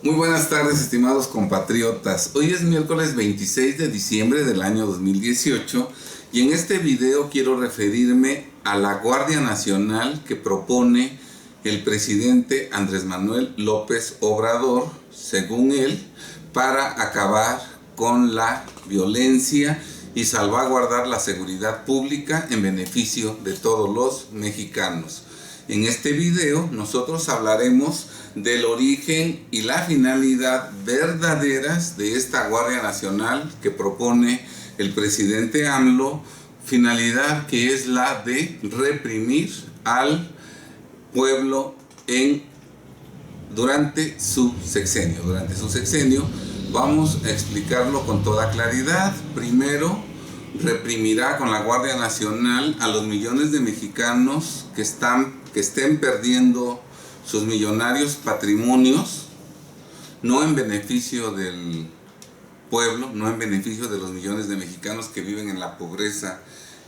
Muy buenas tardes, estimados compatriotas. Hoy es miércoles 26 de diciembre del año 2018 y en este video quiero referirme a la Guardia Nacional que propone el presidente Andrés Manuel López Obrador, según él, para acabar con la violencia y salvaguardar la seguridad pública en beneficio de todos los mexicanos. En este video nosotros hablaremos del origen y la finalidad verdaderas de esta Guardia Nacional que propone el presidente AMLO, finalidad que es la de reprimir al pueblo durante su sexenio. Vamos a explicarlo con toda claridad. Primero, reprimirá con la Guardia Nacional a los millones de mexicanos que estén perdiendo sus millonarios patrimonios, no en beneficio del pueblo, no en beneficio de los millones de mexicanos que viven en la pobreza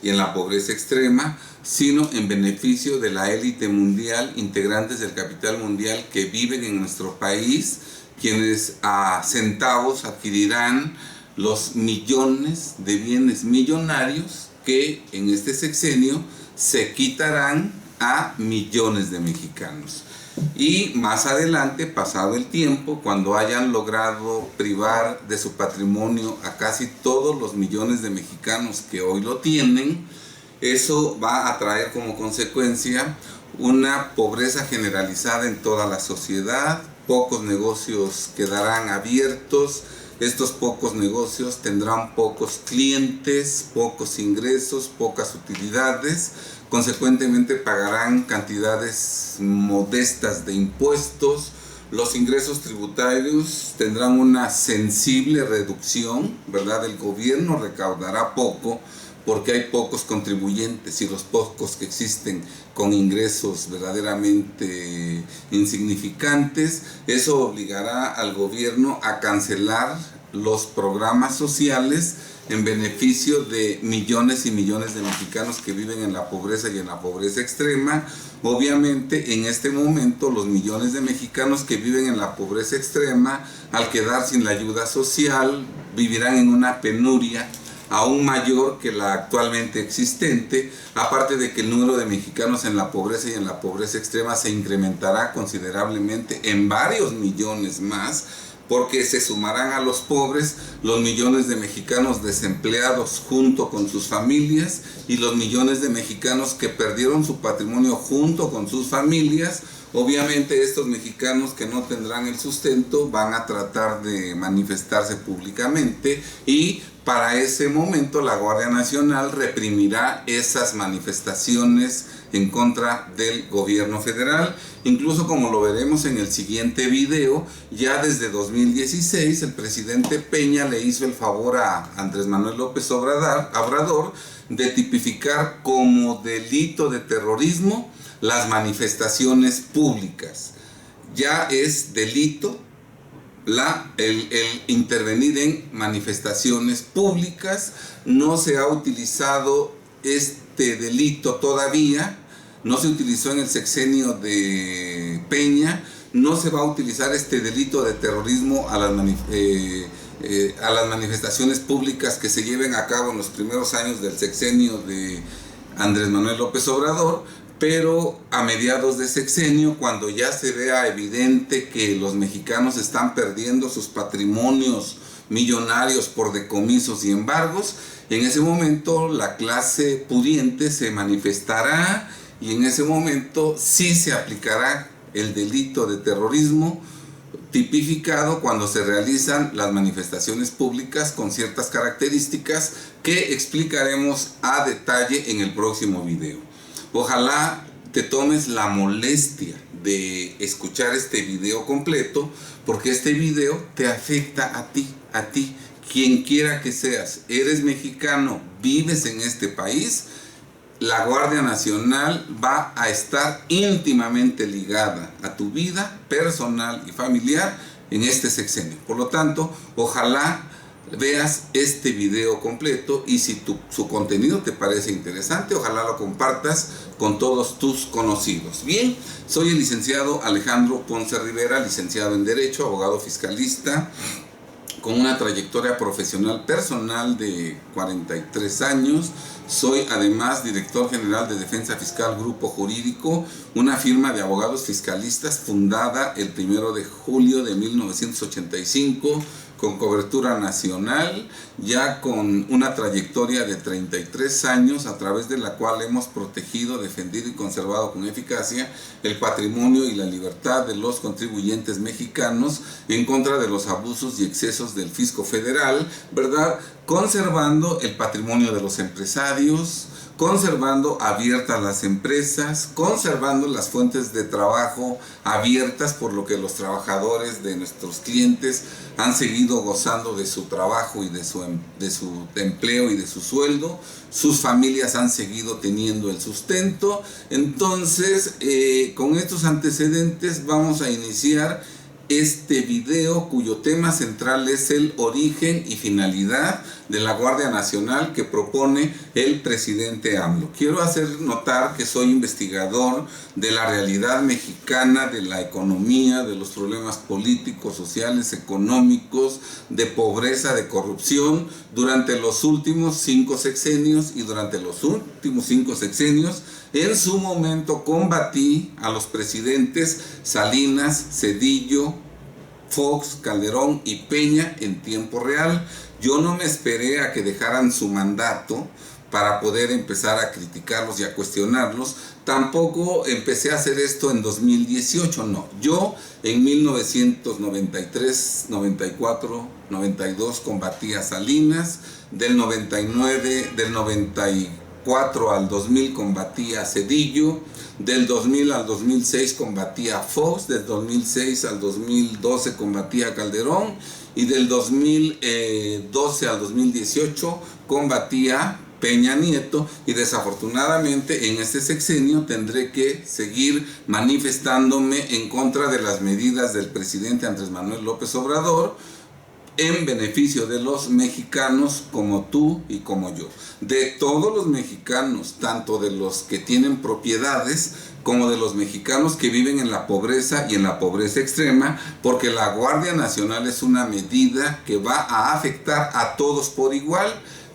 y en la pobreza extrema, sino en beneficio de la élite mundial, integrantes del capital mundial que viven en nuestro país, quienes a centavos adquirirán los millones de bienes millonarios que en este sexenio se quitarán a millones de mexicanos. Y más adelante, pasado el tiempo, cuando hayan logrado privar de su patrimonio a casi todos los millones de mexicanos que hoy lo tienen, eso va a traer como consecuencia una pobreza generalizada en toda la sociedad. Pocos negocios quedarán abiertos. Estos pocos negocios tendrán pocos clientes, pocos ingresos, pocas utilidades. Consecuentemente pagarán cantidades modestas de impuestos. Los ingresos tributarios tendrán una sensible reducción, ¿verdad? El gobierno recaudará poco porque hay pocos contribuyentes y los pocos que existen con ingresos verdaderamente insignificantes. Eso obligará al gobierno a cancelar los programas sociales en beneficio de millones y millones de mexicanos que viven en la pobreza y en la pobreza extrema. Obviamente, en este momento, los millones de mexicanos que viven en la pobreza extrema, al quedar sin la ayuda social, vivirán en una penuria aún mayor que la actualmente existente, aparte de que el número de mexicanos en la pobreza y en la pobreza extrema se incrementará considerablemente en varios millones más, porque se sumarán a los pobres los millones de mexicanos desempleados junto con sus familias y los millones de mexicanos que perdieron su patrimonio junto con sus familias. Obviamente estos mexicanos que no tendrán el sustento van a tratar de manifestarse públicamente y para ese momento la Guardia Nacional reprimirá esas manifestaciones en contra del gobierno federal. Incluso, como lo veremos en el siguiente video, ya desde 2016 el presidente Peña le hizo el favor a Andrés Manuel López Obrador de tipificar como delito de terrorismo las manifestaciones públicas. Ya es delito el intervenir en manifestaciones públicas. No se ha utilizado este delito todavía, no se utilizó en el sexenio de Peña, no se va a utilizar este delito de terrorismo a las manifestaciones públicas que se lleven a cabo en los primeros años del sexenio de Andrés Manuel López Obrador, pero a mediados de sexenio, cuando ya se vea evidente que los mexicanos están perdiendo sus patrimonios millonarios por decomisos y embargos, en ese momento la clase pudiente se manifestará y en ese momento sí se aplicará el delito de terrorismo tipificado cuando se realizan las manifestaciones públicas con ciertas características que explicaremos a detalle en el próximo video. Ojalá te tomes la molestia de escuchar este video completo, porque este video te afecta a ti, quien quiera que seas. Eres mexicano, vives en este país, la Guardia Nacional va a estar íntimamente ligada a tu vida personal y familiar en este sexenio. Por lo tanto, ojalá veas este video completo y si su contenido te parece interesante, ojalá lo compartas con todos tus conocidos. Bien, soy el licenciado Alejandro Ponce Rivera, licenciado en Derecho, abogado fiscalista, con una trayectoria profesional personal de 43 años. Soy además director general de Defensa Fiscal Grupo Jurídico, una firma de abogados fiscalistas fundada el 1 de julio de 1985, con cobertura nacional, ya con una trayectoria de 33 años, a través de la cual hemos protegido, defendido y conservado con eficacia el patrimonio y la libertad de los contribuyentes mexicanos en contra de los abusos y excesos del fisco federal, ¿verdad? Conservando el patrimonio de los empresarios, conservando abiertas las empresas, conservando las fuentes de trabajo abiertas, por lo que los trabajadores de nuestros clientes han seguido gozando de su trabajo y de su empleo y de su sueldo. Sus familias han seguido teniendo el sustento. Entonces, con estos antecedentes vamos a iniciar este video, cuyo tema central es el origen y finalidad de la Guardia Nacional que propone el presidente AMLO. Quiero hacer notar que soy investigador de la realidad mexicana, de la economía, de los problemas políticos, sociales, económicos, de pobreza, de corrupción, durante los últimos 5 sexenios, y durante los últimos 5 sexenios en su momento combatí a los presidentes Salinas, Zedillo, Fox, Calderón y Peña en tiempo real. Yo no me esperé a que dejaran su mandato para poder empezar a criticarlos y a cuestionarlos. Tampoco empecé a hacer esto en 2018, no. Yo en 1993, 94, 92 combatí a Salinas, del 94 al 2000 combatía a Zedillo, del 2000 al 2006 combatía a Fox, del 2006 al 2012 combatía a Calderón, y del 2012 al 2018 combatía a Peña Nieto, y desafortunadamente en este sexenio tendré que seguir manifestándome en contra de las medidas del presidente Andrés Manuel López Obrador, en beneficio de los mexicanos como tú y como yo. De todos los mexicanos, tanto de los que tienen propiedades como de los mexicanos que viven en la pobreza y en la pobreza extrema, porque la Guardia Nacional es una medida que va a afectar a todos por igual.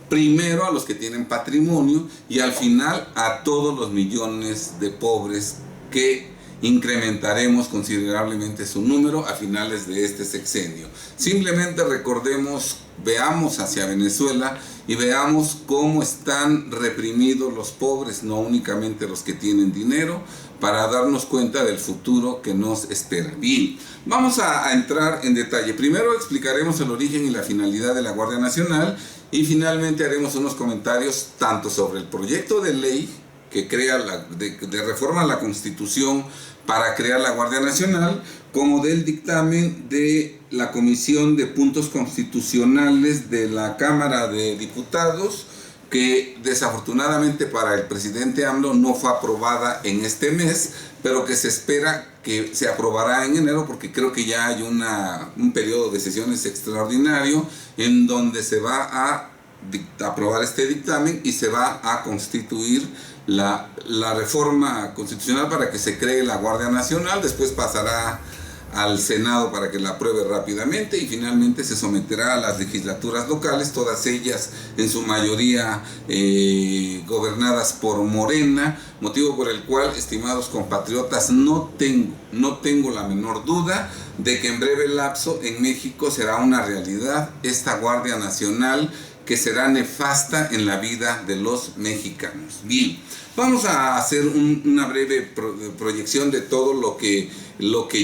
Primero a los que tienen patrimonio y al final a todos los millones de pobres que incrementaremos considerablemente su número a finales de este sexenio. Simplemente recordemos, veamos hacia Venezuela y veamos cómo están reprimidos los pobres, no únicamente los que tienen dinero, para darnos cuenta del futuro que nos espera. Bien, vamos a entrar en detalle. Primero explicaremos el origen y la finalidad de la Guardia Nacional, y finalmente haremos unos comentarios tanto sobre el proyecto de ley que crea de reforma a la Constitución para crear la Guardia Nacional, como del dictamen de la Comisión de Puntos Constitucionales de la Cámara de Diputados, que desafortunadamente para el presidente AMLO no fue aprobada en este mes, pero que se espera que se aprobará en enero, porque creo que ya hay un periodo de sesiones extraordinario en donde se va a aprobar este dictamen y se va a constituir la reforma constitucional para que se cree la Guardia Nacional. Después pasará al Senado para que la apruebe rápidamente y finalmente se someterá a las legislaturas locales, todas ellas en su mayoría gobernadas por Morena, motivo por el cual, estimados compatriotas, no tengo la menor duda de que en breve lapso en México será una realidad esta Guardia Nacional, que será nefasta en la vida de los mexicanos. Bien, vamos a hacer una breve proyección de todo lo que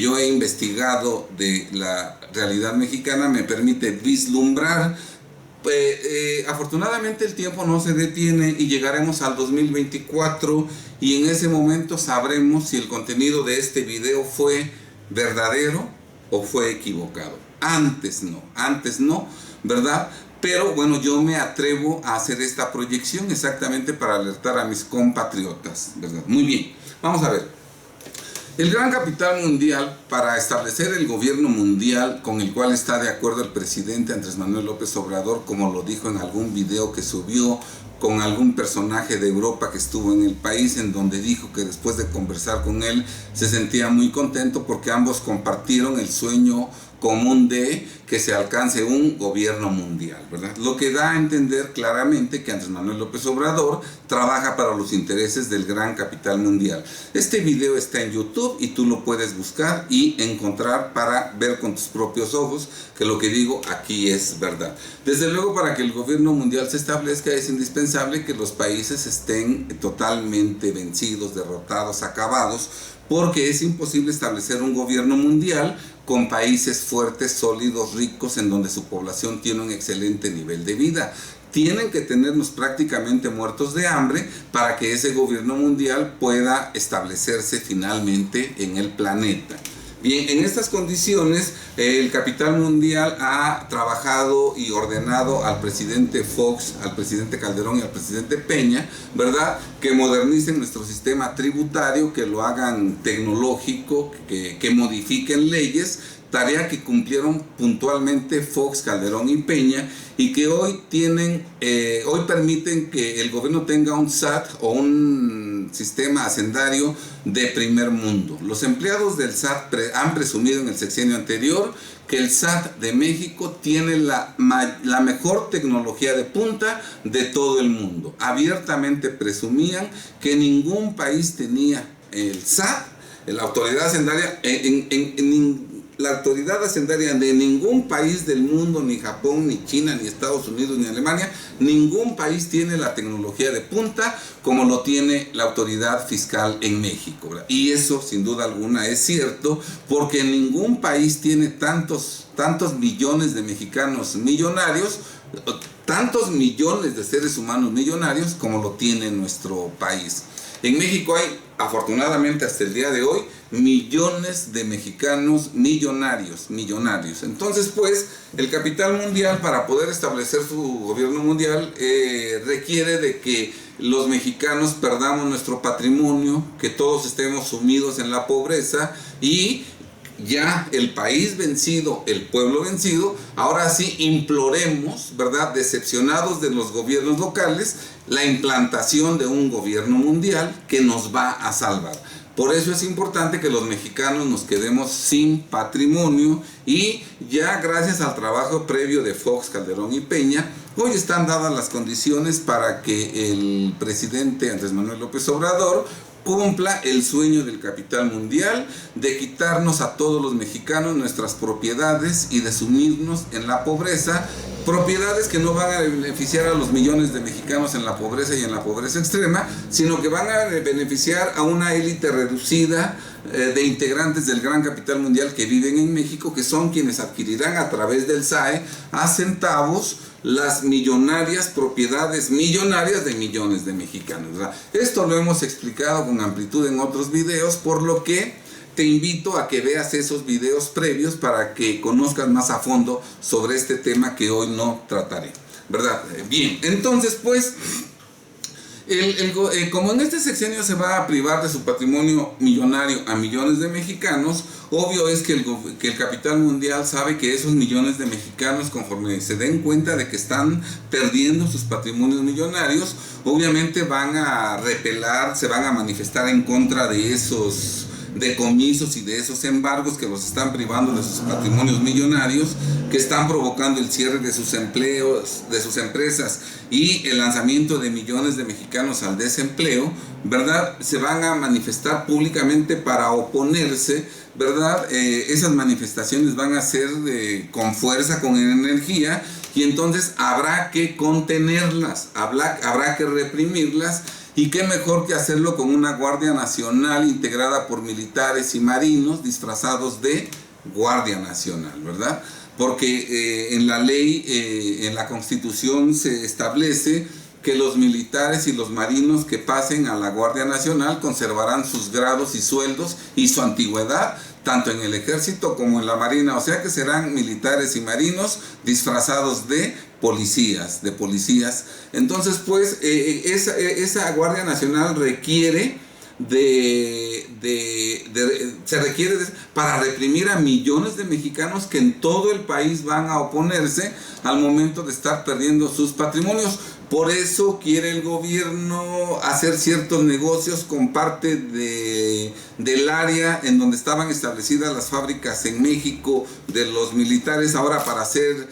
yo he investigado de la realidad mexicana. Me permite vislumbrar. Afortunadamente el tiempo no se detiene y llegaremos al 2024, y en ese momento sabremos si el contenido de este video fue verdadero o fue equivocado. Antes no, ¿verdad? Pero bueno, yo me atrevo a hacer esta proyección exactamente para alertar a mis compatriotas, ¿verdad? Muy bien, vamos a ver. El gran capital mundial, para establecer el gobierno mundial con el cual está de acuerdo el presidente Andrés Manuel López Obrador, como lo dijo en algún video que subió con algún personaje de Europa que estuvo en el país, en donde dijo que después de conversar con él se sentía muy contento porque ambos compartieron el sueño común de que se alcance un gobierno mundial, ¿verdad? Lo que da a entender claramente que Andrés Manuel López Obrador trabaja para los intereses del gran capital mundial. Este video está en YouTube y tú lo puedes buscar y encontrar para ver con tus propios ojos que lo que digo aquí es verdad. Desde luego, para que el gobierno mundial se establezca es indispensable que los países estén totalmente vencidos, derrotados, acabados, porque es imposible establecer un gobierno mundial con países fuertes, sólidos, ricos, en donde su población tiene un excelente nivel de vida. Tienen que tenernos prácticamente muertos de hambre para que ese gobierno mundial pueda establecerse finalmente en el planeta. Bien, en estas condiciones, el capital mundial ha trabajado y ordenado al presidente Fox, al presidente Calderón y al presidente Peña, ¿verdad?, que modernicen nuestro sistema tributario, que lo hagan tecnológico, que modifiquen leyes, tarea que cumplieron puntualmente Fox, Calderón y Peña, y que hoy permiten que el gobierno tenga un SAT o un sistema hacendario de primer mundo. Los empleados del SAT han presumido en el sexenio anterior que el SAT de México tiene la mejor tecnología de punta de todo el mundo. Abiertamente presumían que ningún país tenía el SAT, la autoridad hacendaria, la autoridad hacendaria de ningún país del mundo, ni Japón, ni China, ni Estados Unidos, ni Alemania, ningún país tiene la tecnología de punta como lo tiene la autoridad fiscal en México, ¿verdad? Y eso sin duda alguna es cierto, porque ningún país tiene tantos millones de mexicanos millonarios, tantos millones de seres humanos millonarios como lo tiene nuestro país. En México hay, afortunadamente hasta el día de hoy, millones de mexicanos millonarios. Entonces, pues, el capital mundial, para poder establecer su gobierno mundial, requiere de que los mexicanos perdamos nuestro patrimonio, que todos estemos sumidos en la pobreza y ya el país vencido, el pueblo vencido, ahora sí imploremos, ¿verdad?, decepcionados de los gobiernos locales, la implantación de un gobierno mundial que nos va a salvar. Por eso es importante que los mexicanos nos quedemos sin patrimonio, y ya gracias al trabajo previo de Fox, Calderón y Peña, hoy están dadas las condiciones para que el presidente Andrés Manuel López Obrador cumpla el sueño del capital mundial de quitarnos a todos los mexicanos nuestras propiedades y de sumirnos en la pobreza, propiedades que no van a beneficiar a los millones de mexicanos en la pobreza y en la pobreza extrema, sino que van a beneficiar a una élite reducida de integrantes del gran capital mundial que viven en México, que son quienes adquirirán a través del SAE a centavos las millonarias propiedades millonarias de millones de mexicanos, ¿verdad? Esto lo hemos explicado con amplitud en otros videos, por lo que te invito a que veas esos videos previos para que conozcas más a fondo sobre este tema que hoy no trataré, ¿verdad? Bien, entonces pues, como en este sexenio se va a privar de su patrimonio millonario a millones de mexicanos, obvio es que el capital mundial sabe que esos millones de mexicanos, conforme se den cuenta de que están perdiendo sus patrimonios millonarios, obviamente van a repelar, se van a manifestar en contra de esos decomisos y de esos embargos que los están privando de sus patrimonios millonarios, que están provocando el cierre de sus empleos, de sus empresas, y el lanzamiento de millones de mexicanos al desempleo, ¿verdad? Se van a manifestar públicamente para oponerse, ¿verdad? Esas manifestaciones van a ser con fuerza, con energía, y entonces habrá que contenerlas, habrá que reprimirlas. Y qué mejor que hacerlo con una Guardia Nacional integrada por militares y marinos disfrazados de Guardia Nacional, ¿verdad? Porque en la ley, en la Constitución se establece que los militares y los marinos que pasen a la Guardia Nacional conservarán sus grados y sueldos y su antigüedad, tanto en el ejército como en la marina, o sea que serán militares y marinos disfrazados de policías. Entonces pues esa Guardia Nacional requiere se requiere para reprimir a millones de mexicanos que en todo el país van a oponerse al momento de estar perdiendo sus patrimonios. Por eso quiere el gobierno hacer ciertos negocios con parte del área en donde estaban establecidas las fábricas en México de los militares, ahora para hacer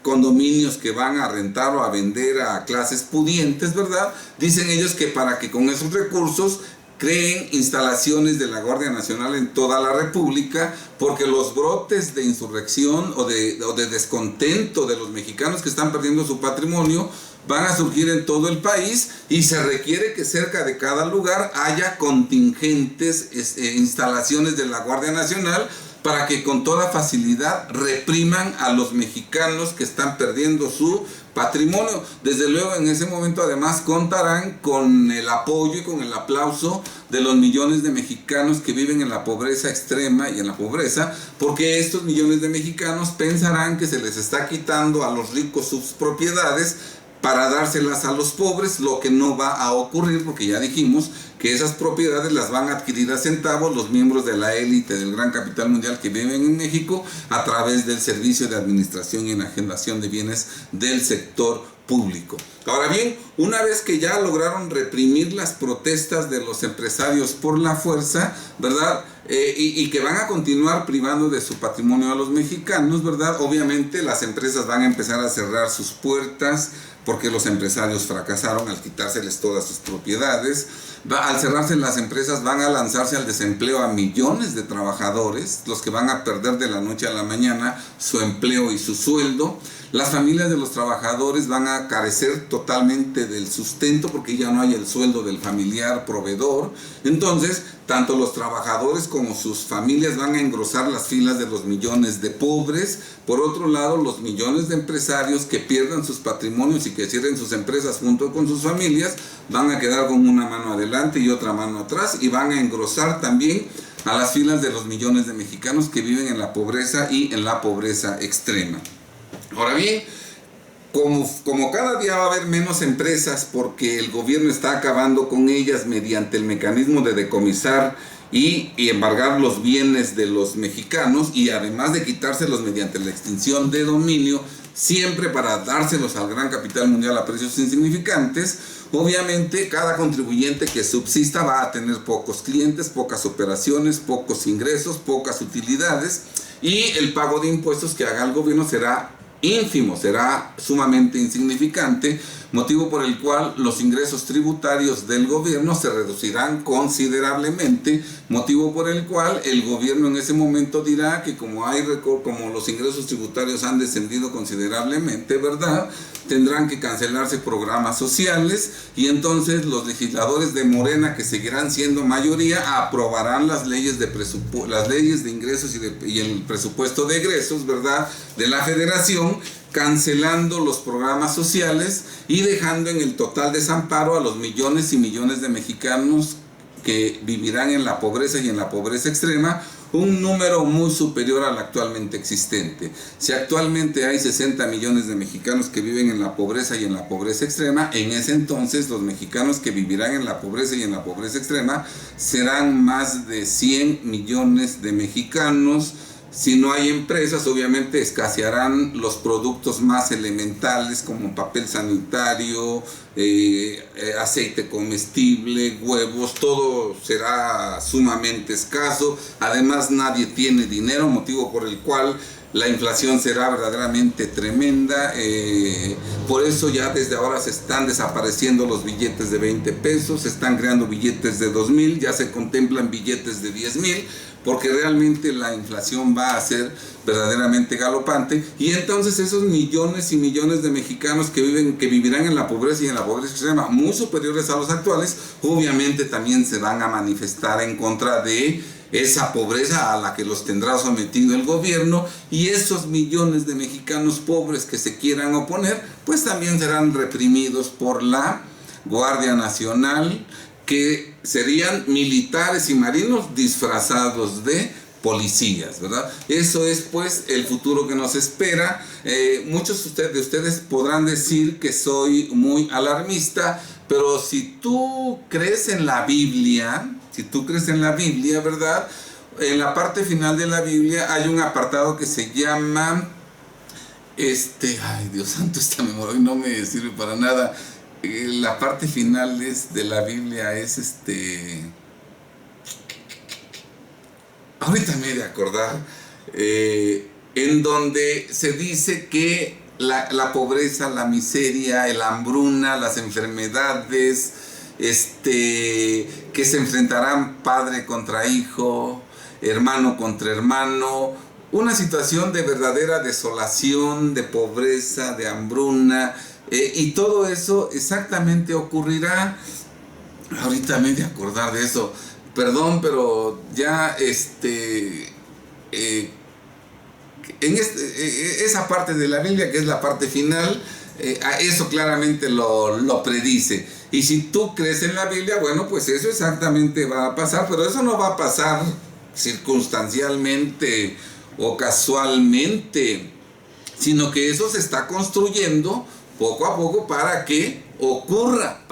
condominios que van a rentar o a vender a clases pudientes, ¿verdad? Dicen ellos que para que con esos recursos creen instalaciones de la Guardia Nacional en toda la República, porque los brotes de insurrección o de descontento de los mexicanos que están perdiendo su patrimonio van a surgir en todo el país, y se requiere que cerca de cada lugar haya contingentes instalaciones de la Guardia Nacional para que con toda facilidad repriman a los mexicanos que están perdiendo su patrimonio. Desde luego en ese momento además contarán con el apoyo y con el aplauso de los millones de mexicanos que viven en la pobreza extrema y en la pobreza, porque estos millones de mexicanos pensarán que se les está quitando a los ricos sus propiedades para dárselas a los pobres, lo que no va a ocurrir, porque ya dijimos que esas propiedades las van a adquirir a centavos los miembros de la élite del gran capital mundial que viven en México a través del Servicio de Administración y Enajenación de Bienes del sector público. Ahora bien, una vez que ya lograron reprimir las protestas de los empresarios por la fuerza, ¿verdad? Y que van a continuar privando de su patrimonio a los mexicanos, ¿verdad? Obviamente las empresas van a empezar a cerrar sus puertas porque los empresarios fracasaron al quitárseles todas sus propiedades. Al cerrarse las empresas van a lanzarse al desempleo a millones de trabajadores, los que van a perder de la noche a la mañana su empleo y su sueldo. Las familias de los trabajadores van a carecer totalmente del sustento porque ya no hay el sueldo del familiar proveedor. Entonces, tanto los trabajadores como sus familias van a engrosar las filas de los millones de pobres. Por otro lado, los millones de empresarios que pierdan sus patrimonios y que cierren sus empresas junto con sus familias van a quedar con una mano adelante y otra mano atrás, y van a engrosar también a las filas de los millones de mexicanos que viven en la pobreza y en la pobreza extrema. Ahora bien, como cada día va a haber menos empresas porque el gobierno está acabando con ellas mediante el mecanismo de decomisar y embargar los bienes de los mexicanos, y además de quitárselos mediante la extinción de dominio, siempre para dárselos al gran capital mundial a precios insignificantes, obviamente cada contribuyente que subsista va a tener pocos clientes, pocas operaciones, pocos ingresos, pocas utilidades, y el pago de impuestos que haga el gobierno será ínfimo, será sumamente insignificante, motivo por el cual los ingresos tributarios del gobierno se reducirán considerablemente, motivo por el cual el gobierno en ese momento dirá que como los ingresos tributarios han descendido considerablemente, ¿verdad?, tendrán que cancelarse programas sociales, y entonces los legisladores de Morena, que seguirán siendo mayoría, aprobarán las leyes de ingresos y el presupuesto de egresos, ¿verdad?, de la Federación, cancelando los programas sociales y dejando en el total desamparo a los millones y millones de mexicanos que vivirán en la pobreza y en la pobreza extrema, un número muy superior al actualmente existente. Si actualmente hay 60 millones de mexicanos que viven en la pobreza y en la pobreza extrema, en ese entonces los mexicanos que vivirán en la pobreza y en la pobreza extrema serán más de 100 millones de mexicanos. Si no hay empresas, obviamente escasearán los productos más elementales como papel sanitario, aceite comestible, huevos, todo será sumamente escaso. Además, nadie tiene dinero, motivo por el cual la inflación será verdaderamente tremenda. Por eso ya desde ahora se están desapareciendo los billetes de 20 pesos, se están creando billetes de 2,000, ya se contemplan billetes de 10,000, porque realmente la inflación va a ser verdaderamente galopante, y entonces esos millones y millones de mexicanos que vivirán en la pobreza y en la pobreza extrema, muy superiores a los actuales, obviamente también se van a manifestar en contra de esa pobreza a la que los tendrá sometido el gobierno, y esos millones de mexicanos pobres que se quieran oponer, pues también serán reprimidos por la Guardia Nacional, que serían militares y marinos disfrazados de policías, ¿verdad? Eso es pues el futuro que nos espera. Muchos de ustedes podrán decir que soy muy alarmista, pero si tú crees en la Biblia, si tú crees en la Biblia, ¿verdad? En la parte final de la Biblia hay un apartado que se llama, ay Dios santo, esta memoria hoy no me sirve para nada. La parte final de la Biblia es ahorita me he de acordar, en donde se dice que la pobreza, la miseria, la hambruna, las enfermedades, que se enfrentarán padre contra hijo, hermano contra hermano, una situación de verdadera desolación, de pobreza, de hambruna, y todo eso exactamente ocurrirá. Ahorita me he de acordar de eso, perdón, pero ya en esa parte de la Biblia, que es la parte final, eso claramente lo predice. Y si tú crees en la Biblia, bueno, pues eso exactamente va a pasar, pero eso no va a pasar circunstancialmente o casualmente, sino que eso se está construyendo poco a poco para que ocurra,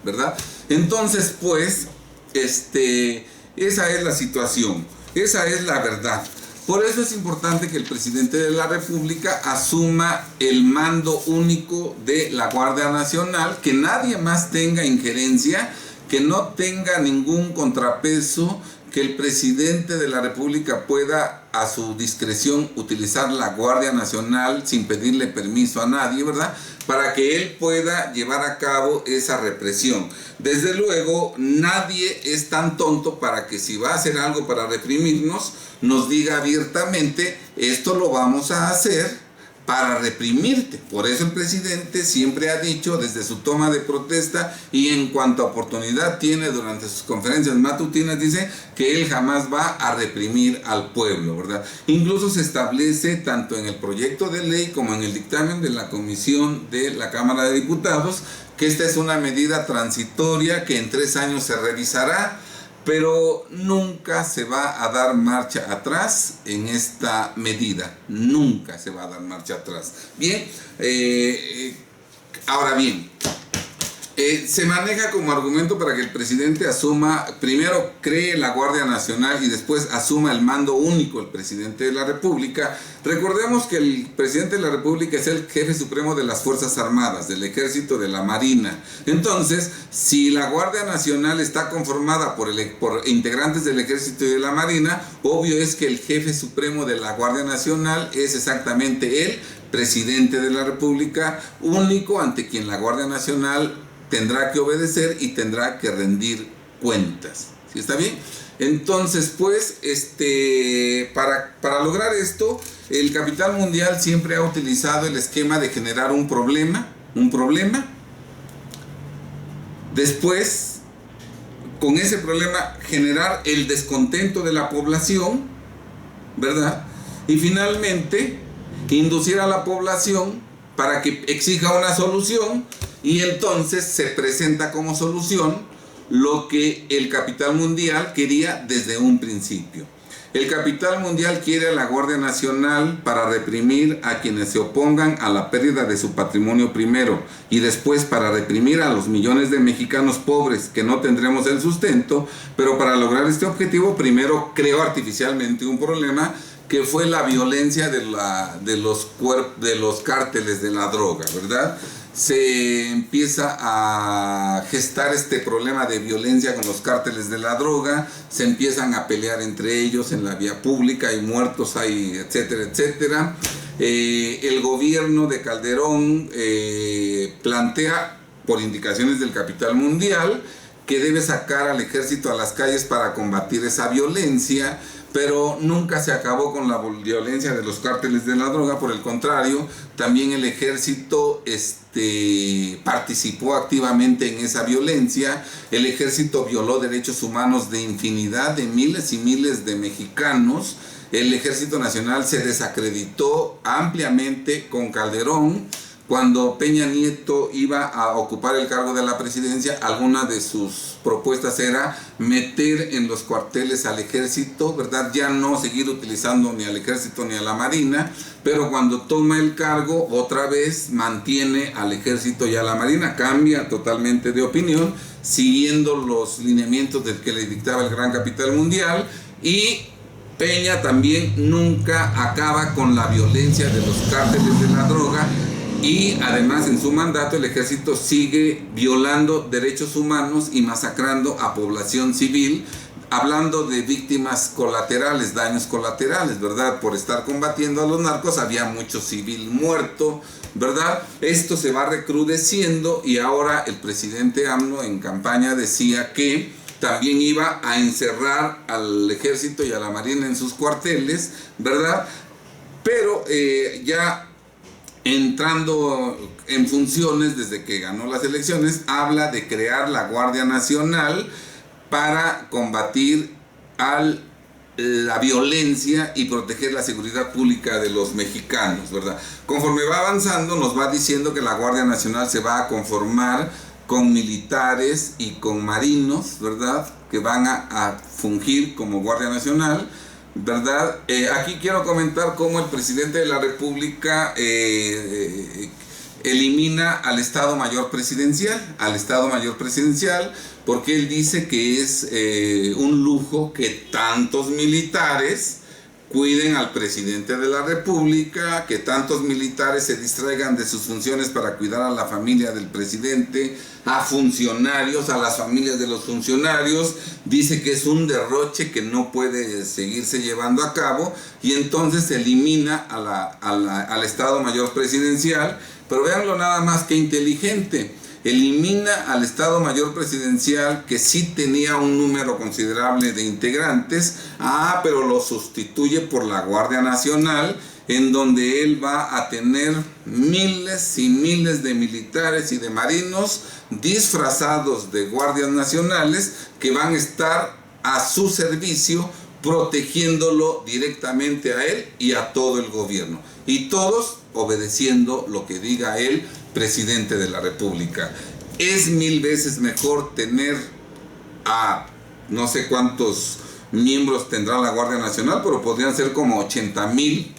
¿verdad? Entonces, pues, esa es la situación, esa es la verdad. Por eso es importante que el presidente de la República asuma el mando único de la Guardia Nacional, que nadie más tenga injerencia, que no tenga ningún contrapeso, que el presidente de la República pueda a su discreción utilizar la Guardia Nacional sin pedirle permiso a nadie, ¿verdad? Para que él pueda llevar a cabo esa represión. Desde luego, nadie es tan tonto para que si va a hacer algo para reprimirnos, nos diga abiertamente, esto lo vamos a hacer para reprimirte. Por eso el presidente siempre ha dicho desde su toma de protesta y en cuanto a oportunidad tiene durante sus conferencias matutinas, dice que él jamás va a reprimir al pueblo, ¿verdad? Incluso se establece tanto en el proyecto de ley como en el dictamen de la Comisión de la Cámara de Diputados que esta es una medida transitoria que en 3 años se revisará, pero nunca se va a dar marcha atrás en esta medida. Nunca se va a dar marcha atrás. Bien, ahora bien, se maneja como argumento para que el presidente asuma, primero cree la Guardia Nacional y después asuma el mando único el presidente de la República. Recordemos que el presidente de la República es el jefe supremo de las Fuerzas Armadas, del Ejército, de la Marina. Entonces, si la Guardia Nacional está conformada por integrantes del Ejército y de la Marina, obvio es que el jefe supremo de la Guardia Nacional es exactamente el presidente de la República, único ante quien la Guardia Nacional tendrá que obedecer y tendrá que rendir cuentas. ¿Sí está bien? Entonces, pues, para lograr esto, el capital mundial siempre ha utilizado el esquema de generar un problema, después, con ese problema, generar el descontento de la población, ¿verdad? Y finalmente, inducir a la población para que exija una solución, y entonces se presenta como solución lo que el capital mundial quería desde un principio. El capital mundial quiere a la Guardia Nacional para reprimir a quienes se opongan a la pérdida de su patrimonio primero, y después para reprimir a los millones de mexicanos pobres que no tendremos el sustento. Pero para lograr este objetivo, primero creó artificialmente un problema que fue la violencia de los cárteles de la droga, ¿verdad? Se empieza a gestar este problema de violencia con los cárteles de la droga, se empiezan a pelear entre ellos en la vía pública, hay muertos, hay etcétera, etcétera. El gobierno de Calderón plantea, por indicaciones del capital mundial, que debe sacar al ejército a las calles para combatir esa violencia, pero nunca se acabó con la violencia de los cárteles de la droga. Por el contrario, también el ejército participó activamente en esa violencia. El ejército violó derechos humanos de infinidad de miles y miles de mexicanos. El Ejército Nacional se desacreditó ampliamente con Calderón, cuando Peña Nieto iba a ocupar el cargo de la presidencia, alguna de sus propuestas era meter en los cuarteles al ejército, ¿verdad? Ya no seguir utilizando ni al ejército ni a la marina, pero cuando toma el cargo, otra vez mantiene al ejército y a la marina, cambia totalmente de opinión, siguiendo los lineamientos del que le dictaba el gran capital mundial. Y Peña también nunca acaba con la violencia de los cárteles de la droga, y además en su mandato el ejército sigue violando derechos humanos y masacrando a población civil, hablando de víctimas colaterales, daños colaterales, ¿verdad? Por estar combatiendo a los narcos había mucho civil muerto, ¿verdad? Esto se va recrudeciendo, y ahora el presidente AMLO en campaña decía que también iba a encerrar al ejército y a la marina en sus cuarteles, ¿verdad? Pero ya entrando en funciones desde que ganó las elecciones, habla de crear la Guardia Nacional para combatir la violencia y proteger la seguridad pública de los mexicanos, ¿verdad? Conforme va avanzando, nos va diciendo que la Guardia Nacional se va a conformar con militares y con marinos, ¿verdad?, que van a fungir como Guardia Nacional, ¿verdad? Aquí quiero comentar cómo el presidente de la República elimina al Estado Mayor Presidencial, porque él dice que es un lujo que tantos militares cuiden al presidente de la República, que tantos militares se distraigan de sus funciones para cuidar a la familia del presidente, a funcionarios, a las familias de los funcionarios. Dice que es un derroche que no puede seguirse llevando a cabo, y entonces elimina al Estado Mayor Presidencial. Pero véanlo nada más que inteligente. Elimina al Estado Mayor Presidencial, que sí tenía un número considerable de integrantes, pero lo sustituye por la Guardia Nacional, en donde él va a tener miles y miles de militares y de marinos disfrazados de guardias nacionales que van a estar a su servicio, protegiéndolo directamente a él y a todo el gobierno, y todos obedeciendo lo que diga él, presidente de la República. Es 1000 veces mejor tener a no sé cuántos miembros tendrá la Guardia Nacional, pero podrían ser como 80,000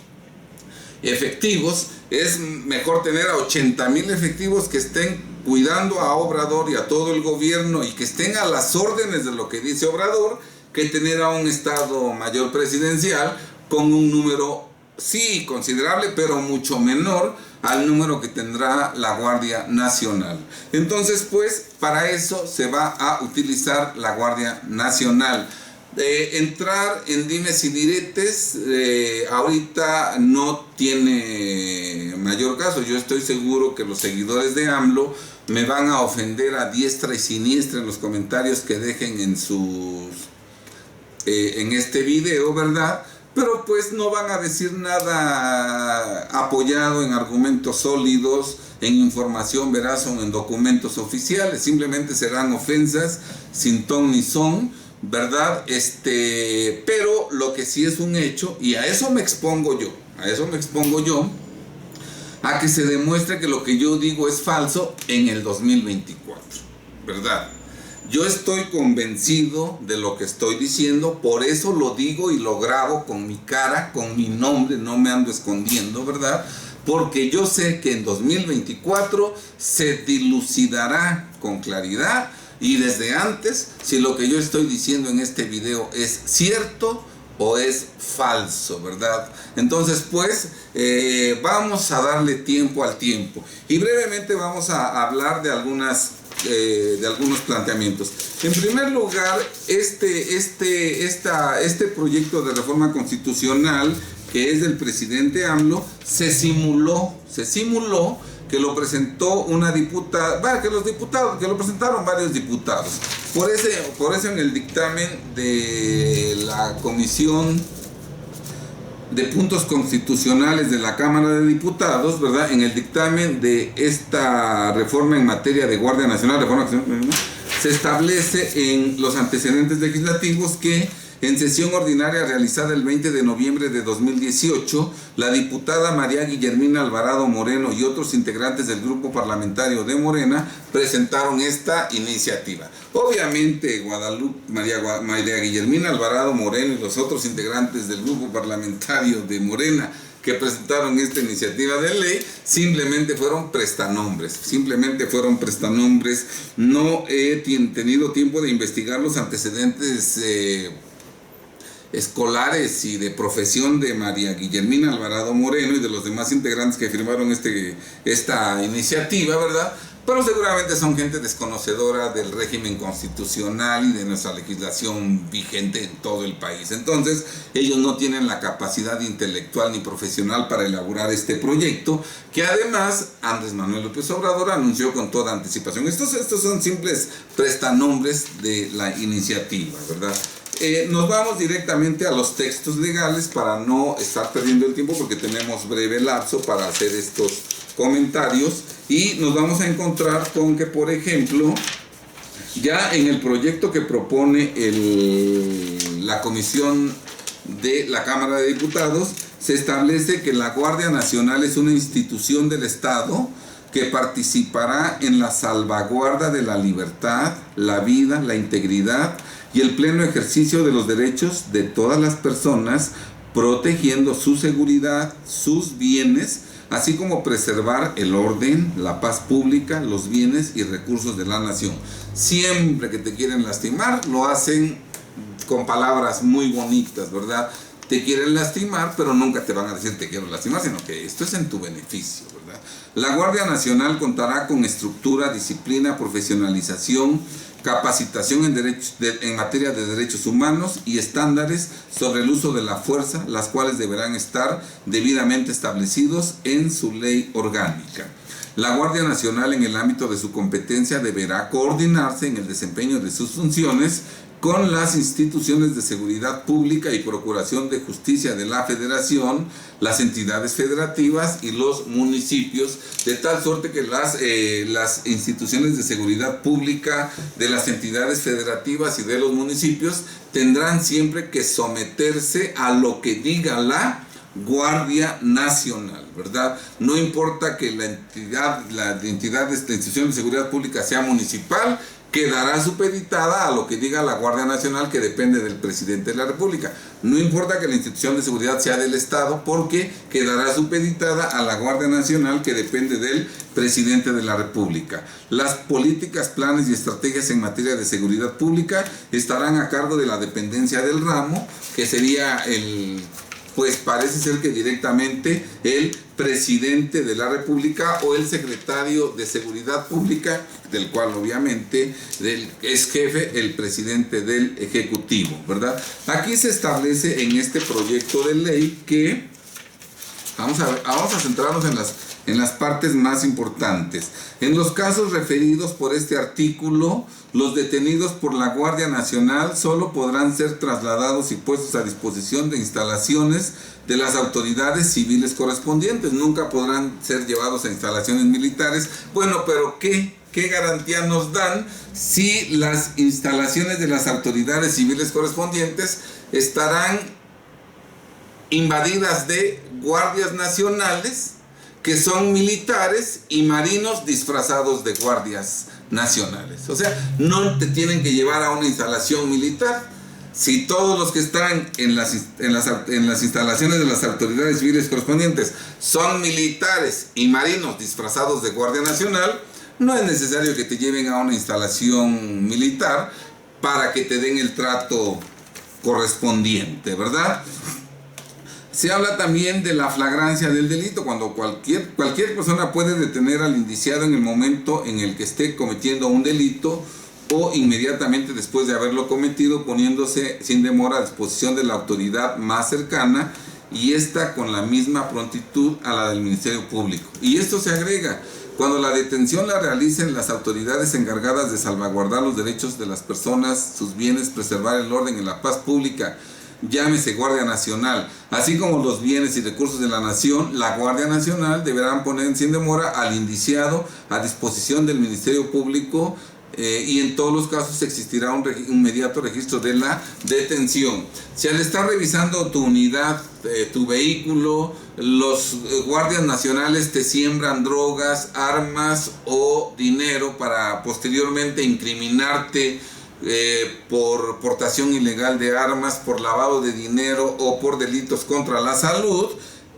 efectivos. Es mejor tener a 80,000 efectivos que estén cuidando a Obrador y a todo el gobierno, y que estén a las órdenes de lo que dice Obrador, que tener a un Estado Mayor Presidencial con un número, sí, considerable, pero mucho menor al número que tendrá la Guardia Nacional. Entonces, pues, para eso se va a utilizar la Guardia Nacional. Entrar en dimes y diretes ahorita no tiene mayor caso. Yo estoy seguro que los seguidores de AMLO me van a ofender a diestra y siniestra en los comentarios que dejen en este video, ¿verdad? Pero pues no van a decir nada apoyado en argumentos sólidos, en información veraz o en documentos oficiales. Simplemente serán ofensas sin ton ni son, ¿verdad? Pero lo que sí es un hecho, y a eso me expongo yo, a que se demuestre que lo que yo digo es falso en el 2024, ¿verdad? Yo estoy convencido de lo que estoy diciendo, por eso lo digo y lo grabo con mi cara, con mi nombre, no me ando escondiendo, ¿verdad? Porque yo sé que en 2024 se dilucidará con claridad, y desde antes, si lo que yo estoy diciendo en este video es cierto o es falso, ¿verdad? Entonces, pues, vamos a darle tiempo al tiempo, y brevemente vamos a hablar de algunos planteamientos. En primer lugar, este proyecto de reforma constitucional, que es del presidente AMLO, se simuló que lo presentó una diputada, que lo presentaron varios diputados. Por eso en el dictamen de la Comisión de Puntos Constitucionales de la Cámara de Diputados, ¿verdad?, en el dictamen de esta reforma en materia de Guardia Nacional, se establece en los antecedentes legislativos que En sesión ordinaria realizada el 20 de noviembre de 2018, la diputada María Guillermina Alvarado Moreno y otros integrantes del grupo parlamentario de Morena presentaron esta iniciativa. Obviamente María Guillermina Alvarado Moreno y los otros integrantes del grupo parlamentario de Morena que presentaron esta iniciativa de ley simplemente fueron prestanombres, no he tenido tiempo de investigar los antecedentes escolares y de profesión de María Guillermina Alvarado Moreno y de los demás integrantes que firmaron esta iniciativa, ¿verdad? Pero seguramente son gente desconocedora del régimen constitucional y de nuestra legislación vigente en todo el país. Entonces, ellos no tienen la capacidad intelectual ni profesional para elaborar este proyecto, que además Andrés Manuel López Obrador anunció con toda anticipación. Estos son simples prestanombres de la iniciativa, ¿verdad? Nos vamos directamente a los textos legales para no estar perdiendo el tiempo, porque tenemos breve lapso para hacer estos comentarios, y nos vamos a encontrar con que, por ejemplo, ya en el proyecto que propone la comisión de la Cámara de Diputados, se establece que la Guardia Nacional es una institución del Estado que participará en la salvaguarda de la libertad, la vida, la integridad y el pleno ejercicio de los derechos de todas las personas, protegiendo su seguridad, sus bienes, así como preservar el orden, la paz pública, los bienes y recursos de la nación. Siempre que te quieren lastimar, lo hacen con palabras muy bonitas, ¿verdad? Te quieren lastimar, pero nunca te van a decir te quiero lastimar, sino que esto es en tu beneficio, ¿verdad? La Guardia Nacional contará con estructura, disciplina, profesionalización, capacitación en materia de derechos humanos y estándares sobre el uso de la fuerza, las cuales deberán estar debidamente establecidos en su ley orgánica. La Guardia Nacional, en el ámbito de su competencia, deberá coordinarse en el desempeño de sus funciones con las instituciones de seguridad pública y procuración de justicia de la Federación, las entidades federativas y los municipios, de tal suerte que las instituciones de seguridad pública de las entidades federativas y de los municipios tendrán siempre que someterse a lo que diga la Guardia Nacional, ¿verdad? No importa que la institución de seguridad pública sea municipal, quedará supeditada a lo que diga la Guardia Nacional, que depende del presidente de la República. No importa que la institución de seguridad sea del Estado, porque quedará supeditada a la Guardia Nacional, que depende del presidente de la República. Las políticas, planes y estrategias en materia de seguridad pública estarán a cargo de la dependencia del ramo, que sería pues parece ser que directamente el presidente de la República o el secretario de Seguridad Pública, del cual obviamente es jefe el presidente del Ejecutivo, ¿verdad? Aquí se establece en este proyecto de ley que, vamos a centrarnos en las partes más importantes. En los casos referidos por este artículo, los detenidos por la Guardia Nacional solo podrán ser trasladados y puestos a disposición de instalaciones de las autoridades civiles correspondientes. Nunca podrán ser llevados a instalaciones militares. Bueno, pero ¿qué garantía nos dan si las instalaciones de las autoridades civiles correspondientes estarán invadidas de guardias nacionales que son militares y marinos disfrazados de guardias nacionales? O sea, no te tienen que llevar a una instalación militar. Si todos los que están en las instalaciones de las autoridades civiles correspondientes son militares y marinos disfrazados de Guardia Nacional, no es necesario que te lleven a una instalación militar para que te den el trato correspondiente, ¿verdad? Se habla también de la flagrancia del delito, cuando cualquier persona puede detener al indiciado en el momento en el que esté cometiendo un delito o inmediatamente después de haberlo cometido, poniéndose sin demora a disposición de la autoridad más cercana, y esta con la misma prontitud a la del Ministerio Público. Y esto se agrega: cuando la detención la realicen las autoridades encargadas de salvaguardar los derechos de las personas, sus bienes, preservar el orden y la paz pública, llámese Guardia Nacional, así como los bienes y recursos de la nación, la Guardia Nacional deberán poner sin demora al indiciado a disposición del Ministerio Público y en todos los casos existirá un inmediato registro de la detención. Si al estar revisando tu unidad, tu vehículo, los guardias nacionales te siembran drogas, armas o dinero para posteriormente incriminarte por portación ilegal de armas, por lavado de dinero o por delitos contra la salud,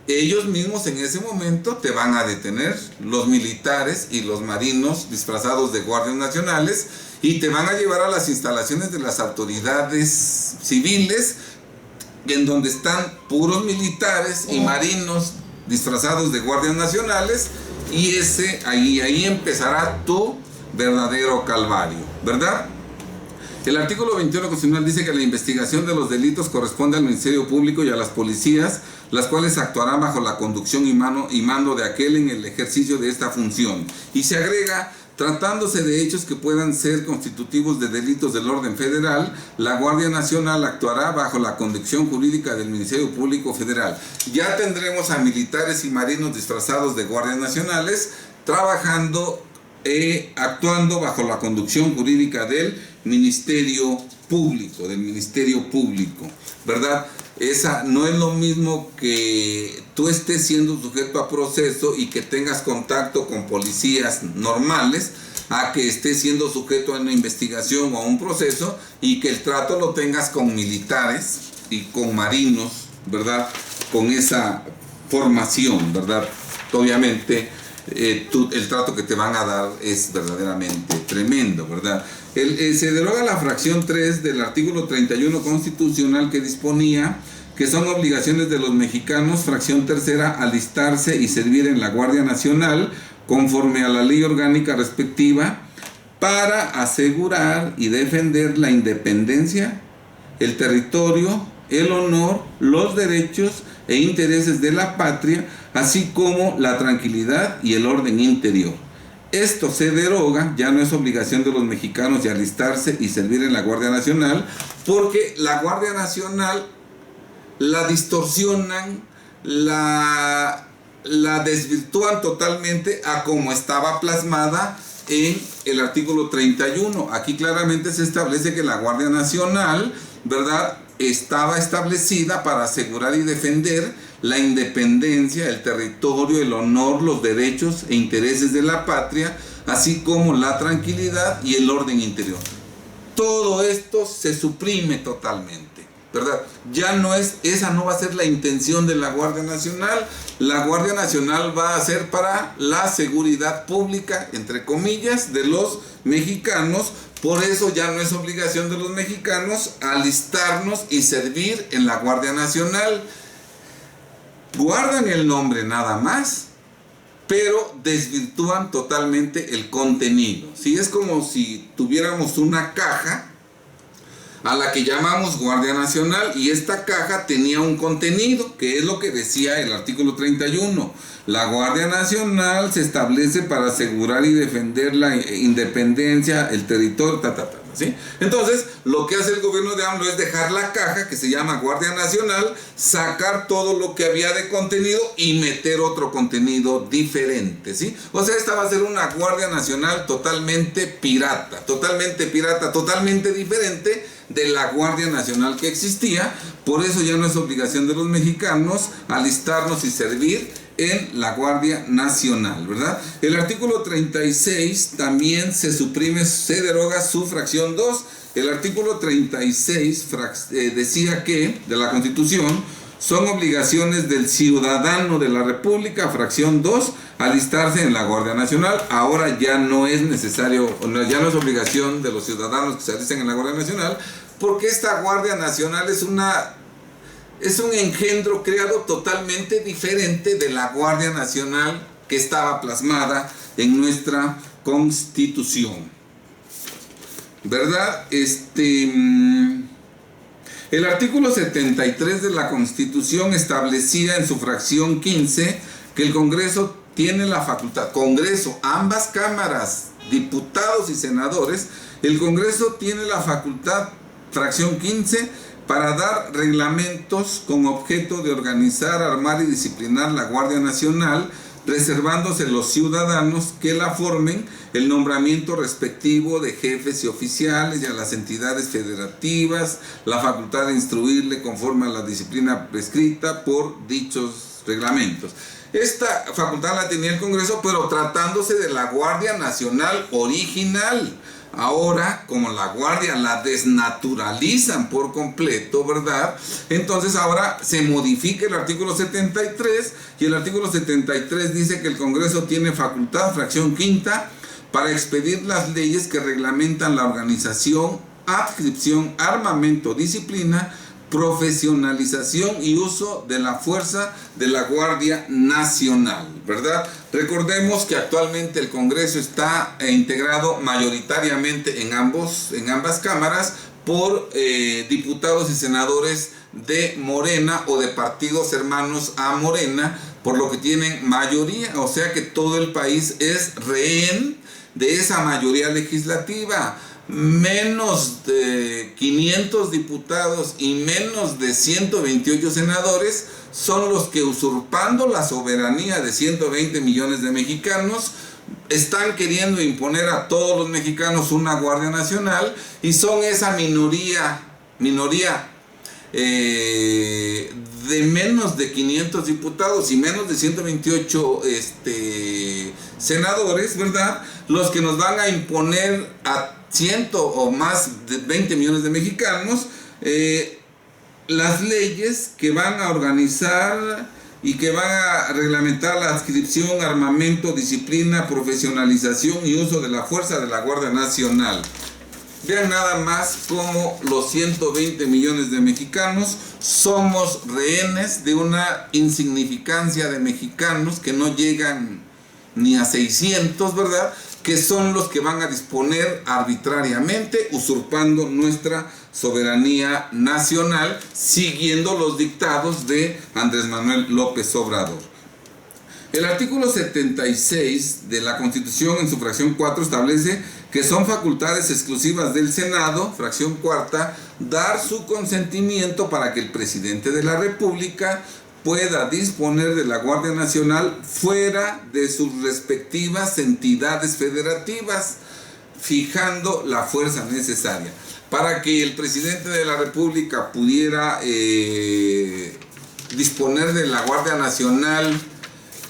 ellos mismos en ese momento te van a detener, los militares y los marinos disfrazados de guardias nacionales, y te van a llevar a las instalaciones de las autoridades civiles, en donde están puros militares y marinos disfrazados de guardias nacionales, y ahí empezará tu verdadero calvario, ¿verdad? El artículo 21 constitucional dice que la investigación de los delitos corresponde al Ministerio Público y a las policías, las cuales actuarán bajo la conducción y mando de aquel en el ejercicio de esta función. Y se agrega: tratándose de hechos que puedan ser constitutivos de delitos del orden federal, la Guardia Nacional actuará bajo la conducción jurídica del Ministerio Público Federal. Ya tendremos a militares y marinos disfrazados de guardias nacionales trabajando, actuando bajo la conducción jurídica del Ministerio Público, ¿verdad? Esa no es lo mismo que tú estés siendo sujeto a proceso y que tengas contacto con policías normales, a que estés siendo sujeto a una investigación o a un proceso y que el trato lo tengas con militares y con marinos, ¿verdad? Con esa formación, ¿verdad? Obviamente el trato que te van a dar es verdaderamente tremendo, ¿verdad? Se deroga la fracción 3 del artículo 31 constitucional, que disponía que son obligaciones de los mexicanos, fracción tercera, alistarse y servir en la Guardia Nacional conforme a la ley orgánica respectiva para asegurar y defender la independencia, el territorio, el honor, los derechos e intereses de la patria, así como la tranquilidad y el orden interior. Esto se deroga, ya no es obligación de los mexicanos de alistarse y servir en la Guardia Nacional, porque la Guardia Nacional la distorsionan, la desvirtúan totalmente a como estaba plasmada en el artículo 31. Aquí claramente se establece que la Guardia Nacional, ¿verdad?, estaba establecida para asegurar y defender la independencia, el territorio, el honor, los derechos e intereses de la patria, así como la tranquilidad y el orden interior. Todo esto se suprime totalmente, ¿verdad? Esa no va a ser la intención de la Guardia Nacional. La Guardia Nacional va a ser para la seguridad pública, entre comillas, de los mexicanos. Por eso ya no es obligación de los mexicanos alistarnos y servir en la Guardia Nacional. Guardan el nombre nada más, pero desvirtúan totalmente el contenido. ¿Sí? Es como si tuviéramos una caja a la que llamamos Guardia Nacional, y esta caja tenía un contenido, que es lo que decía el artículo 31. La Guardia Nacional se establece para asegurar y defender la independencia, el territorio, ¿sí? Entonces, lo que hace el gobierno de AMLO es dejar la caja, que se llama Guardia Nacional, sacar todo lo que había de contenido y meter otro contenido diferente, ¿sí? O sea, esta va a ser una Guardia Nacional totalmente pirata, totalmente diferente de la Guardia Nacional que existía. Por eso ya no es obligación de los mexicanos alistarnos y servir en la Guardia Nacional, ¿verdad? El artículo 36 también se suprime, se deroga su fracción 2. El artículo 36 decía que, de la Constitución, son obligaciones del ciudadano de la República, fracción 2, alistarse en la Guardia Nacional. Ahora ya no es necesario, ya no es obligación de los ciudadanos que se alisten en la Guardia Nacional, porque esta Guardia Nacional es un engendro creado totalmente diferente de la Guardia Nacional que estaba plasmada en nuestra Constitución, ¿verdad? El artículo 73 de la Constitución establecía en su fracción 15 que el Congreso tiene la facultad, ambas cámaras, diputados y senadores, el Congreso tiene la facultad, fracción 15, para dar reglamentos con objeto de organizar, armar y disciplinar la Guardia Nacional, reservándose los ciudadanos que la formen el nombramiento respectivo de jefes y oficiales y a las entidades federativas la facultad de instruirle conforme a la disciplina prescrita por dichos reglamentos. Esta facultad la tenía el Congreso, pero tratándose de la Guardia Nacional original. Ahora, como la Guardia la desnaturalizan por completo, ¿verdad? Entonces ahora se modifica el artículo 73 y el artículo 73 dice que el Congreso tiene facultad, fracción quinta, para expedir las leyes que reglamentan la organización, adscripción, armamento, disciplina, profesionalización y uso de la fuerza de la Guardia Nacional, ¿verdad? Recordemos que actualmente el Congreso está integrado mayoritariamente en ambas cámaras por diputados y senadores de Morena o de partidos hermanos a Morena, por lo que tienen mayoría, o sea que todo el país es rehén de esa mayoría legislativa. Menos de 500 diputados y menos de 128 senadores son los que, usurpando la soberanía de 120 millones de mexicanos, están queriendo imponer a todos los mexicanos una Guardia Nacional, y son esa minoría de menos de 500 diputados y menos de 128 senadores, ¿verdad?, los que nos van a imponer a 100 o más de 20 millones de mexicanos las leyes que van a organizar y que van a reglamentar la adscripción, armamento, disciplina, profesionalización y uso de la fuerza de la Guardia Nacional. Vean nada más cómo los 120 millones de mexicanos somos rehenes de una insignificancia de mexicanos que no llegan ni a 600, ¿verdad?, que son los que van a disponer arbitrariamente, usurpando nuestra soberanía nacional, siguiendo los dictados de Andrés Manuel López Obrador. El artículo 76 de la Constitución, en su fracción 4, establece que son facultades exclusivas del Senado, fracción cuarta, dar su consentimiento para que el presidente de la República pueda disponer de la Guardia Nacional fuera de sus respectivas entidades federativas, fijando la fuerza necesaria. Para que el presidente de la República pudiera disponer de la Guardia Nacional,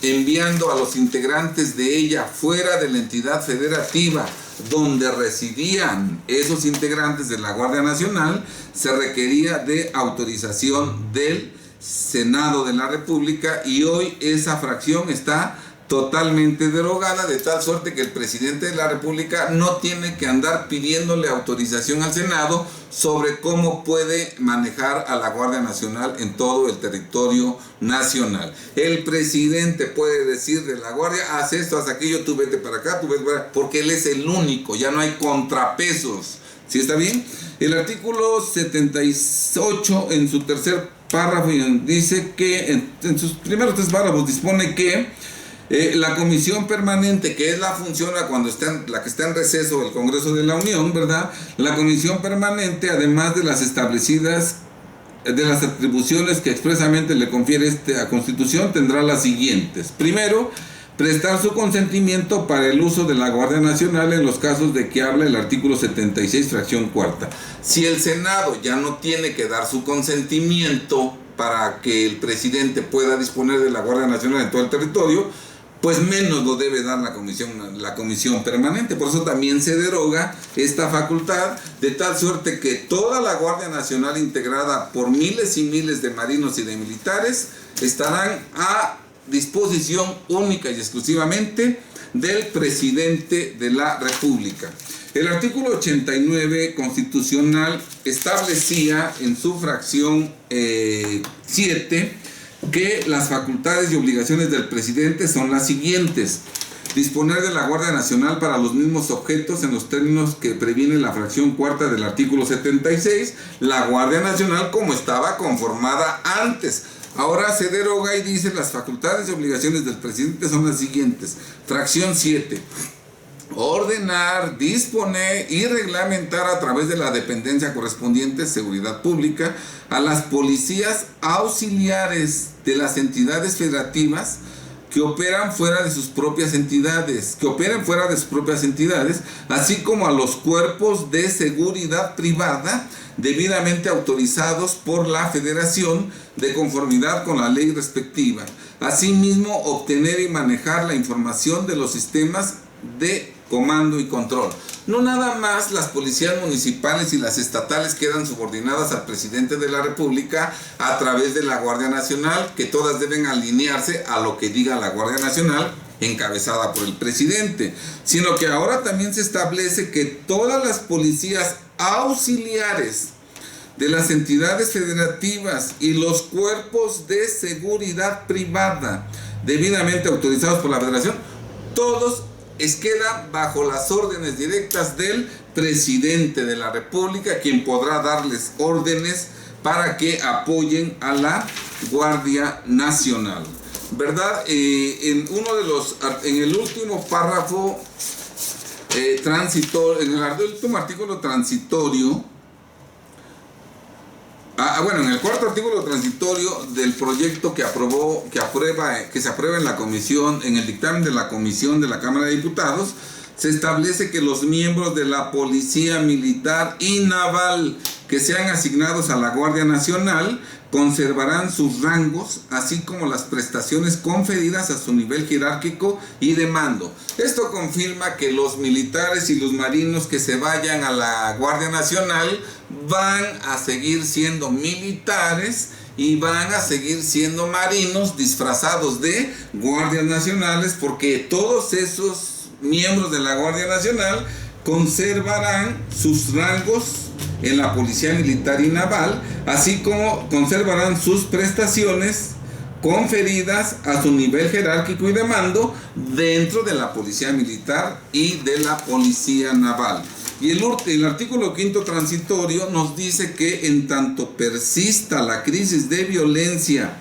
enviando a los integrantes de ella fuera de la entidad federativa donde residían esos integrantes de la Guardia Nacional, se requería de autorización del Senado de la República, y hoy esa fracción está totalmente derogada, de tal suerte que el presidente de la República no tiene que andar pidiéndole autorización al Senado sobre cómo puede manejar a la Guardia Nacional en todo el territorio nacional. El presidente puede decir de la Guardia: haz esto, haz aquello, tú vete para acá, tú vete para acá, porque él es el único, ya no hay contrapesos. ¿Sí está bien? El artículo 78, en su tercer párrafo, dice que, en sus primeros 3 párrafos, dispone que la comisión permanente, que es la función la que está en receso del Congreso de la Unión, ¿verdad? La comisión permanente, además de las establecidas, de las atribuciones que expresamente le confiere esta Constitución, tendrá las siguientes. Primero, prestar su consentimiento para el uso de la Guardia Nacional en los casos de que habla el artículo 76, fracción cuarta. Si el Senado ya no tiene que dar su consentimiento para que el presidente pueda disponer de la Guardia Nacional en todo el territorio, pues menos lo debe dar la comisión permanente. Por eso también se deroga esta facultad, de tal suerte que toda la Guardia Nacional, integrada por miles y miles de marinos y de militares, estarán a disposición única y exclusivamente del presidente de la República. El artículo 89 constitucional establecía en su fracción 7 que las facultades y obligaciones del presidente son las siguientes: disponer de la Guardia Nacional para los mismos objetos en los términos que previene la fracción cuarta del artículo 76, la Guardia Nacional como estaba conformada antes. Ahora se deroga y dice: las facultades y obligaciones del presidente son las siguientes. Fracción 7. Ordenar, disponer y reglamentar a través de la dependencia correspondiente, seguridad pública, a las policías auxiliares de las entidades federativas que operan fuera de sus propias entidades, así como a los cuerpos de seguridad privada debidamente autorizados por la Federación de conformidad con la ley respectiva. Asimismo, obtener y manejar la información de los sistemas de comando y control. No nada más las policías municipales y las estatales quedan subordinadas al presidente de la República a través de la Guardia Nacional, que todas deben alinearse a lo que diga la Guardia Nacional, encabezada por el presidente, sino que ahora también se establece que todas las policías auxiliares de las entidades federativas y los cuerpos de seguridad privada debidamente autorizados por la Federación, todos quedan bajo las órdenes directas del presidente de la República, quien podrá darles órdenes para que apoyen a la Guardia Nacional, ¿verdad? En el último párrafo transitorio, en el último artículo transitorio, en el cuarto artículo transitorio del proyecto que se aprueba en la comisión, en el dictamen de la comisión de la Cámara de Diputados, se establece que los miembros de la Policía Militar y Naval que sean asignados a la Guardia Nacional conservarán sus rangos, así como las prestaciones conferidas a su nivel jerárquico y de mando. Esto confirma que los militares y los marinos que se vayan a la Guardia Nacional van a seguir siendo militares y van a seguir siendo marinos disfrazados de guardias nacionales, porque todos esos miembros de la Guardia Nacional conservarán sus rangos en la Policía Militar y Naval, así como conservarán sus prestaciones conferidas a su nivel jerárquico y de mando dentro de la Policía Militar y de la Policía Naval. Y el artículo quinto transitorio nos dice que en tanto persista la crisis de violencia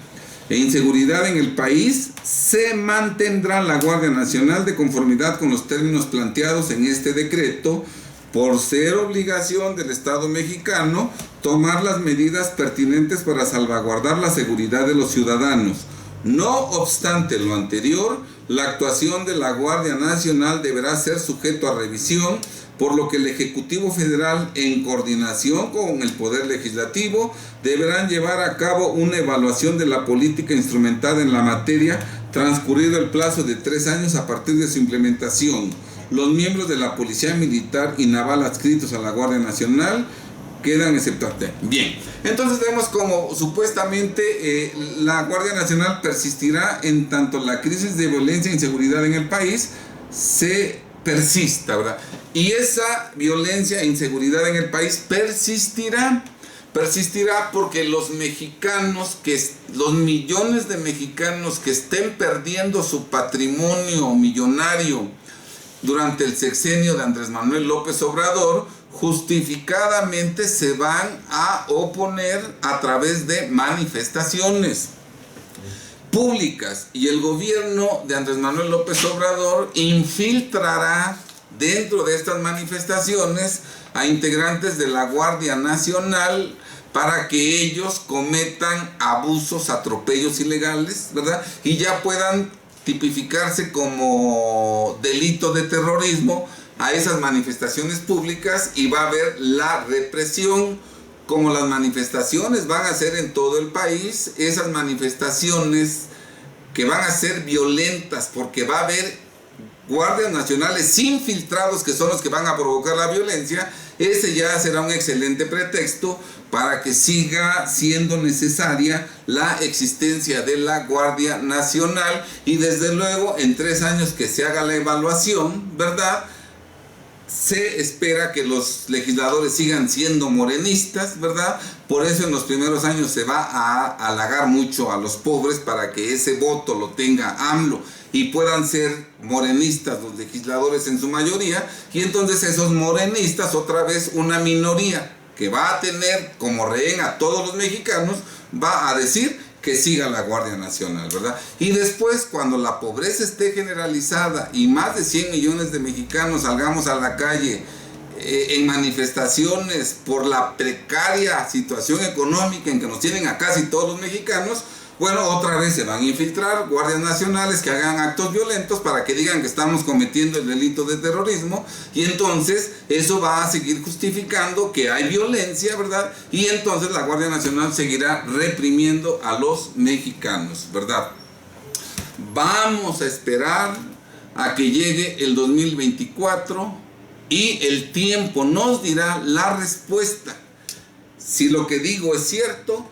e inseguridad en el país, se mantendrá la Guardia Nacional de conformidad con los términos planteados en este decreto, por ser obligación del Estado mexicano tomar las medidas pertinentes para salvaguardar la seguridad de los ciudadanos. No obstante lo anterior, la actuación de la Guardia Nacional deberá ser sujeto a revisión, por lo que el Ejecutivo Federal, en coordinación con el Poder Legislativo, deberán llevar a cabo una evaluación de la política instrumentada en la materia, transcurrido el plazo de 3 años a partir de su implementación. Los miembros de la Policía Militar y Naval adscritos a la Guardia Nacional quedan exceptuados. Bien, entonces vemos como supuestamente la Guardia Nacional persistirá en tanto la crisis de violencia e inseguridad en el país se persista, ¿verdad? Y esa violencia e inseguridad en el país persistirá porque los millones de mexicanos que estén perdiendo su patrimonio millonario durante el sexenio de Andrés Manuel López Obrador, justificadamente se van a oponer a través de manifestaciones públicas, y el gobierno de Andrés Manuel López Obrador infiltrará dentro de estas manifestaciones a integrantes de la Guardia Nacional para que ellos cometan abusos, atropellos ilegales, ¿verdad? Y ya puedan tipificarse como delito de terrorismo a esas manifestaciones públicas, y va a haber la represión. Como las manifestaciones van a ser en todo el país, esas manifestaciones que van a ser violentas, porque va a haber guardias nacionales infiltrados que son los que van a provocar la violencia, ese ya será un excelente pretexto para que siga siendo necesaria la existencia de la Guardia Nacional, y desde luego en 3 años que se haga la evaluación, ¿verdad? Se espera que los legisladores sigan siendo morenistas, ¿verdad? Por eso en los primeros años se va a halagar mucho a los pobres para que ese voto lo tenga AMLO y puedan ser morenistas los legisladores en su mayoría, y entonces esos morenistas, otra vez una minoría que va a tener como rehén a todos los mexicanos, va a decir que siga la Guardia Nacional, ¿verdad? Y después, cuando la pobreza esté generalizada y más de 100 millones de mexicanos salgamos a la calle en manifestaciones por la precaria situación económica en que nos tienen a casi todos los mexicanos, Bueno, otra vez se van a infiltrar guardias nacionales que hagan actos violentos para que digan que estamos cometiendo el delito de terrorismo, y entonces eso va a seguir justificando que hay violencia, ¿verdad? Y entonces la Guardia Nacional seguirá reprimiendo a los mexicanos, ¿verdad? Vamos a esperar a que llegue el 2024 y el tiempo nos dirá la respuesta. Si lo que digo es cierto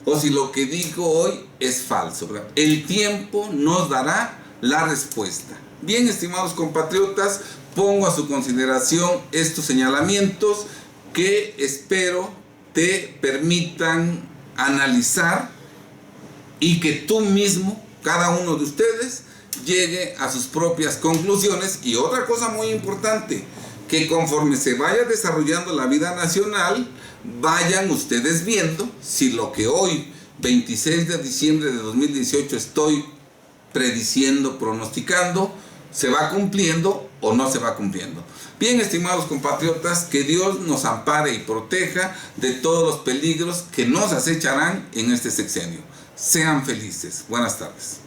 o si lo que digo hoy es falso, ¿verdad? El tiempo nos dará la respuesta. Bien, estimados compatriotas, pongo a su consideración estos señalamientos que espero te permitan analizar y que tú mismo, cada uno de ustedes, llegue a sus propias conclusiones. Y otra cosa muy importante, que conforme se vaya desarrollando la vida nacional, vayan ustedes viendo si lo que hoy, 26 de diciembre de 2018, estoy prediciendo, pronosticando, se va cumpliendo o no se va cumpliendo. Bien, estimados compatriotas, que Dios nos ampare y proteja de todos los peligros que nos acecharán en este sexenio. Sean felices. Buenas tardes.